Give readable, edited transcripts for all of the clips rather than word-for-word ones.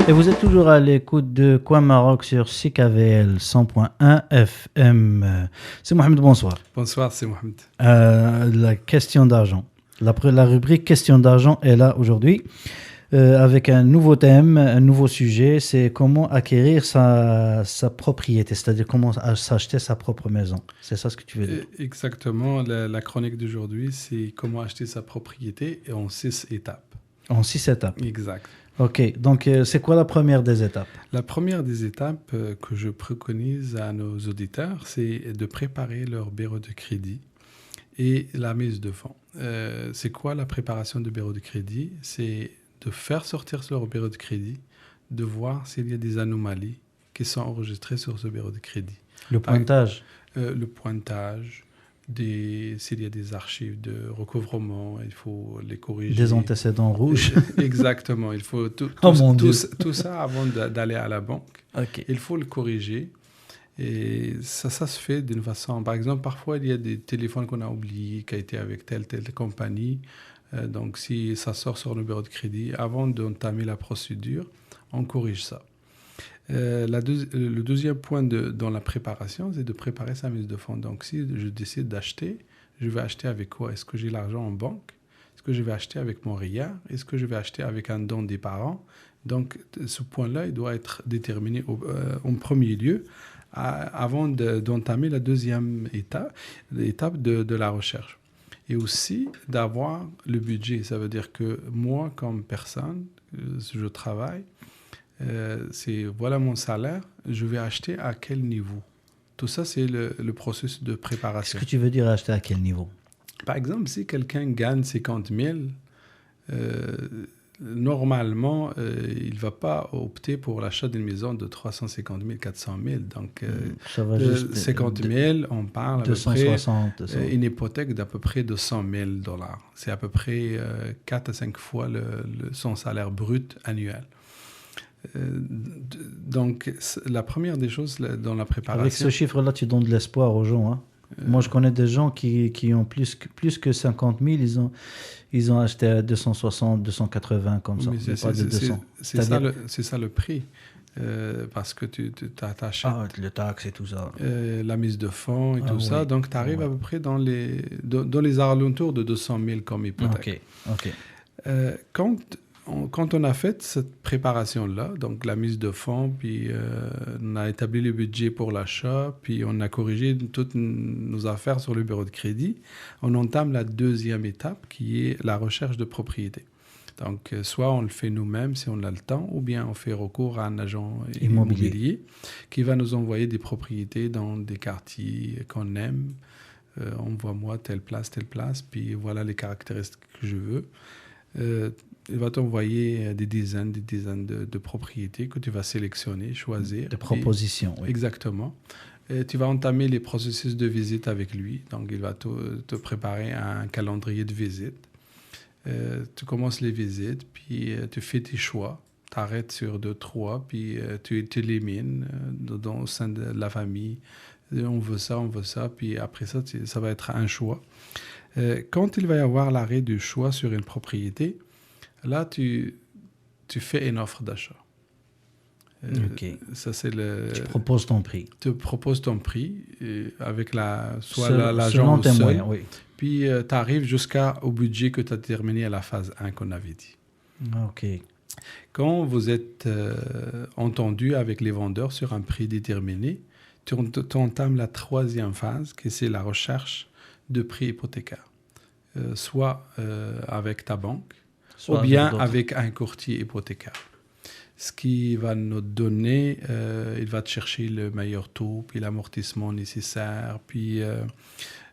Et vous êtes toujours à l'écoute de Coin Maroc sur CKVL 100.1 FM. C'est Mohamed, bonsoir. Bonsoir, c'est Mohamed. La question d'argent. La rubrique question d'argent est là aujourd'hui avec un nouveau thème, un nouveau sujet. C'est comment acquérir sa propriété, c'est-à-dire comment s'acheter sa propre maison. C'est ça ce que tu veux dire? Exactement. La chronique d'aujourd'hui, c'est comment acheter sa propriété et en 6 étapes. En 6 étapes. Exact. Ok, donc c'est quoi la première des étapes? La première des étapes que je préconise à nos auditeurs, c'est de préparer leur bureau de crédit et la mise de fonds. C'est quoi la préparation du bureau de crédit? C'est de faire sortir leur bureau de crédit, de voir s'il y a des anomalies qui sont enregistrées sur ce bureau de crédit. Le pointage? Le pointage. S'il y a des archives de recouvrement, il faut les corriger. Des antécédents rouges. Exactement. Il faut tout ça avant d'aller à la banque. Okay. Il faut le corriger. Et ça se fait d'une façon... Par exemple, parfois, il y a des téléphones qu'on a oubliés, qui ont été avec telle compagnie. Donc, si ça sort sur le bureau de crédit, avant d'entamer la procédure, on corrige ça. Le deuxième point dans la préparation, c'est de préparer sa mise de fonds. Donc, si je décide d'acheter, je vais acheter avec quoi? Est-ce que j'ai l'argent en banque? Est-ce que je vais acheter avec mon RIA? Est-ce que je vais acheter avec un don des parents? Donc, ce point-là, il doit être déterminé en premier lieu avant d'entamer la deuxième étape, l'étape de la recherche. Et aussi d'avoir le budget. Ça veut dire que moi, comme personne, je travaille, c'est voilà mon salaire, je vais acheter à quel niveau? Tout ça, c'est le processus de préparation. Qu'est-ce que tu veux dire acheter à quel niveau? Par exemple, si quelqu'un gagne 50 000, normalement, il ne va pas opter pour l'achat d'une maison de 350 000, 400 000. Donc, ça va juste 50 000, on parle à 260, peu près une hypothèque d'à peu près de 100 000 $. C'est à peu près 4 à 5 fois son salaire brut annuel. Donc, la première des choses dans la préparation... Avec ce chiffre-là, tu donnes de l'espoir aux gens. Hein. Moi, je connais des gens qui ont plus que 50 000, ils ont acheté à 260, 280 comme ça, mais pas de 200. C'est ça le prix, parce que tu t'achètes... le taxe et tout ça. La mise de fonds et tout ça, donc tu arrives à peu près dans les alentours de 200 000 comme hypothèque. Ok. Quand on a fait cette préparation-là, donc la mise de fonds, puis on a établi le budget pour l'achat, puis on a corrigé toutes nos affaires sur le bureau de crédit, on entame la deuxième étape qui est la recherche de propriété. Donc, soit on le fait nous-mêmes si on a le temps, ou bien on fait recours à un agent immobilier qui va nous envoyer des propriétés dans des quartiers qu'on aime. Envoie-moi telle place, puis voilà les caractéristiques que je veux. Il va t'envoyer des dizaines de propriétés que tu vas sélectionner, choisir. De propositions, oui. Exactement. Et tu vas entamer les processus de visite avec lui. Donc, il va te préparer un calendrier de visite. Tu commences les visites, puis tu fais tes choix. Tu arrêtes sur 2, 3, puis tu élimines au sein de la famille. On veut ça, puis après ça, ça va être un choix. Quand il va y avoir l'arrêt du choix sur une propriété, là, tu fais une offre d'achat. Ok. Ça, c'est tu proposes ton prix. Tu proposes ton prix avec l'agent selon tes moyens, oui. Puis, tu arrives jusqu'au budget que tu as terminé à la phase 1 qu'on avait dit. Ok. Quand vous êtes entendu avec les vendeurs sur un prix déterminé, tu entames la troisième phase, qui c'est la recherche de prix hypothécaire. Soit avec ta banque, ou bien avec un courtier hypothécaire. Ce qui va nous donner, il va te chercher le meilleur taux, puis l'amortissement nécessaire, puis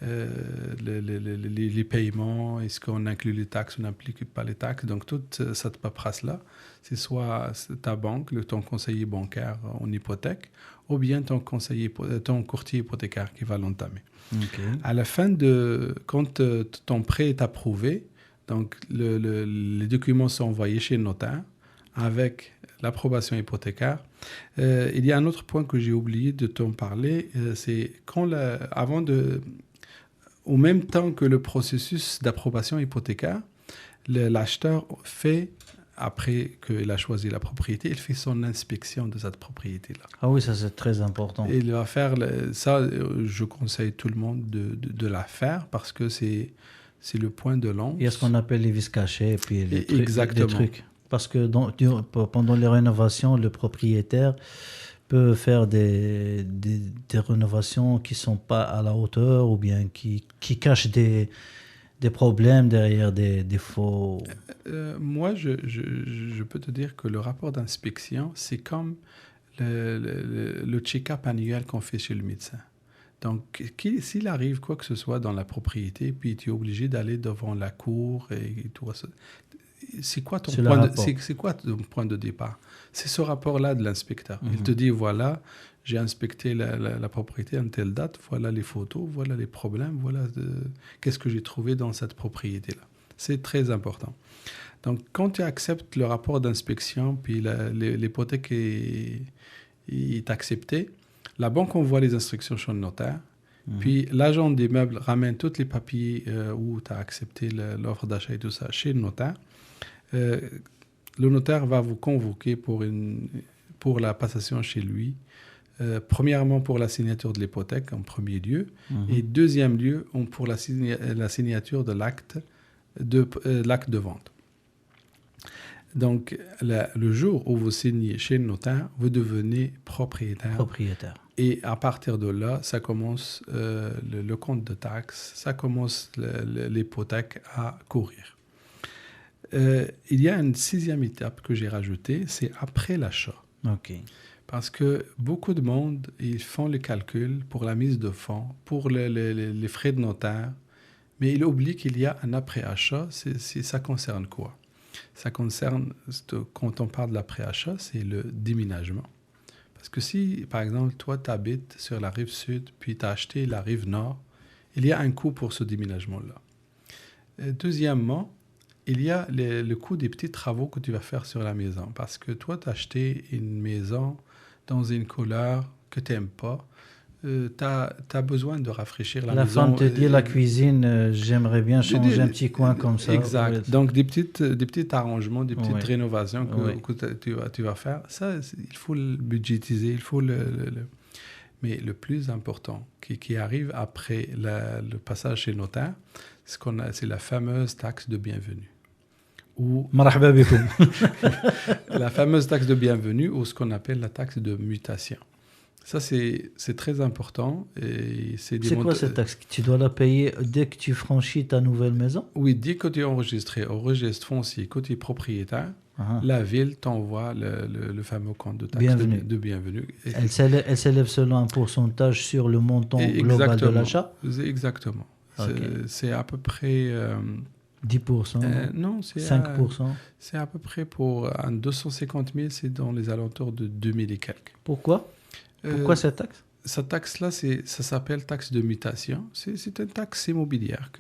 les paiements, est-ce qu'on inclut les taxes ou n'implique pas les taxes. Donc, toute cette paperasse-là, c'est soit ta banque, ton conseiller bancaire en hypothèque, ou bien ton courtier hypothécaire qui va l'entamer. Okay. À la fin quand ton prêt est approuvé, donc les documents sont envoyés chez le notaire avec l'approbation hypothécaire. Il y a un autre point que j'ai oublié de t'en parler, c'est au même temps que le processus d'approbation hypothécaire, l'acheteur fait après qu'il a choisi la propriété, il fait son inspection de cette propriété-là. Ah oui, ça c'est très important. Et il va faire ça, je conseille tout le monde de la faire parce que c'est le point de lance. Il y a ce qu'on appelle les vis cachés et puis Exactement. les trucs. Parce que pendant les rénovations, le propriétaire peut faire des rénovations qui ne sont pas à la hauteur ou bien qui cachent des problèmes derrière des faux. Moi, je peux te dire que le rapport d'inspection, c'est comme le check-up annuel qu'on fait chez le médecin. Donc, s'il arrive quoi que ce soit dans la propriété, puis tu es obligé d'aller devant la cour et tout ça, c'est quoi ton point de départ? C'est ce rapport-là de l'inspecteur. Il te dit, voilà, j'ai inspecté la propriété à une telle date, voilà les photos, voilà les problèmes, voilà qu'est-ce que j'ai trouvé dans cette propriété-là. C'est très important. Donc, quand tu acceptes le rapport d'inspection, puis l'hypothèque est acceptée, la banque envoie les instructions chez le notaire, puis l'agent des meubles ramène tous les papiers où tu as accepté l'offre d'achat et tout ça chez le notaire. Le notaire va vous convoquer pour la passation chez lui. Premièrement pour la signature de l'hypothèque en premier lieu, et deuxième lieu pour la signature de l'acte de vente. Donc, le jour où vous signez chez le notaire, vous devenez propriétaire. Et à partir de là, ça commence le compte de taxes, ça commence l'hypothèque à courir. Il y a une 6e étape que j'ai rajoutée, c'est après l'achat. OK. Parce que beaucoup de monde, ils font le calcul pour la mise de fonds, pour les frais de notaire, mais ils oublient qu'il y a un après-achat. Ça concerne quoi? Ça concerne, quand on parle de l'après-achat, c'est le déménagement. Parce que si, par exemple, toi, tu habites sur la rive sud, puis tu as acheté la rive nord, il y a un coût pour ce déménagement-là. Deuxièmement, il y a le coût des petits travaux que tu vas faire sur la maison. Parce que toi, tu as acheté une maison dans une couleur que tu n'aimes pas. Tu as besoin de rafraîchir la maison. La femme te dit la cuisine, j'aimerais bien changer un petit coin comme ça. Exact. Ouais. Donc, des petits arrangements, des petites rénovations que tu vas faire. Ça, il faut le budgétiser. Il faut Mais le plus important qui arrive après le passage chez le notaire, c'est la fameuse taxe de bienvenue. Marhaba bikoum. La fameuse taxe de bienvenue ou ce qu'on appelle la taxe de mutation. Ça, c'est très important. C'est quoi cette taxe? Tu dois la payer dès que tu franchis ta nouvelle maison? Oui, dès que tu es enregistré au registre foncier, que tu es propriétaire, la ville t'envoie le fameux compte de taxe de bienvenue. Elle s'élève selon un pourcentage sur le montant global de l'achat? Exactement. Okay. C'est à peu près... 10%? Non, c'est 5%? C'est à peu près pour 250 000, c'est dans les alentours de 2000 et quelques. Pourquoi cette taxe? Cette taxe-là, ça s'appelle taxe de mutation. C'est une taxe immobilière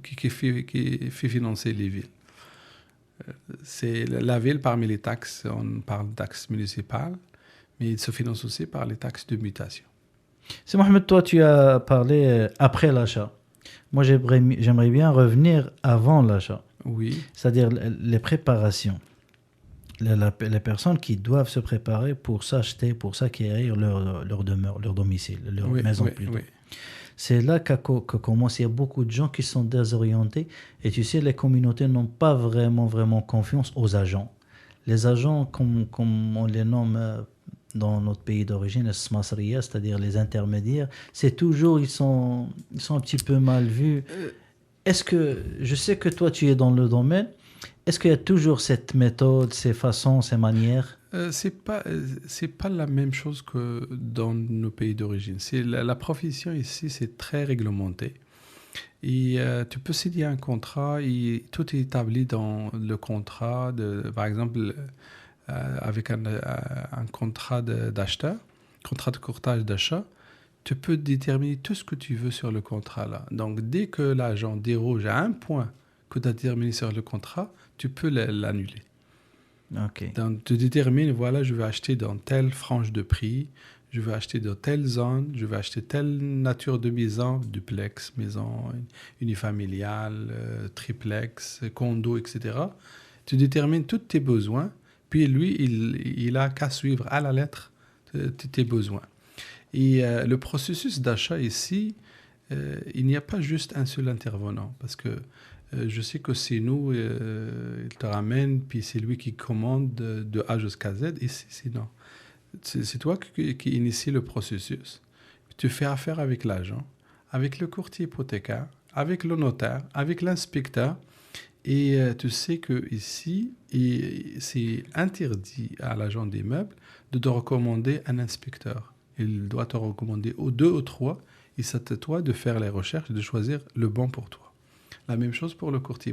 qui fait financer les villes. C'est la ville, parmi les taxes, on parle de taxes municipales, mais il se finance aussi par les taxes de mutation. C'est Mohamed, toi, tu as parlé après l'achat. Moi, j'aimerais bien revenir avant l'achat. Oui. C'est-à-dire les préparations. Les personnes qui doivent se préparer pour s'acheter, pour s'acquérir leur demeure, leur domicile, leur maison plutôt. Oui. C'est là que commence. Il y a beaucoup de gens qui sont désorientés. Et tu sais, les communautés n'ont pas vraiment confiance aux agents. Les agents, comme on les nomme dans notre pays d'origine, c'est-à-dire les intermédiaires, c'est toujours, ils sont un petit peu mal vus. Est-ce que, je sais que toi, tu es dans le domaine, est-ce qu'il y a toujours cette méthode, ces façons, ces manières? C'est pas la même chose que dans nos pays d'origine. La profession ici, c'est très réglementé. Et tu peux signer un contrat, et tout est établi dans le contrat, par exemple, avec un contrat d'acheteur, contrat de courtage d'achat, tu peux déterminer tout ce que tu veux sur le contrat-là. Donc, dès que l'agent déroge à un point que tu as déterminé sur le contrat, tu peux l'annuler. Okay. Donc, tu détermines, voilà, je vais acheter dans telle frange de prix, je vais acheter dans telle zone, je vais acheter telle nature de maison, duplex, maison unifamiliale, triplex, condo, etc. Tu détermines tous tes besoins, puis lui, il a qu'à suivre à la lettre tes besoins. Et le processus d'achat ici, il n'y a pas juste un seul intervenant, parce que je sais que c'est nous, il te ramène, puis c'est lui qui commande de A jusqu'à Z. Ici, c'est non. C'est toi qui initie le processus. Tu fais affaire avec l'agent, avec le courtier hypothécaire, avec le notaire, avec l'inspecteur. Et tu sais qu'ici, c'est interdit à l'agent des meubles de te recommander un inspecteur. Il doit te recommander aux 2 ou 3. Et c'est à toi de faire les recherches et de choisir le bon pour toi. La même chose pour le courtier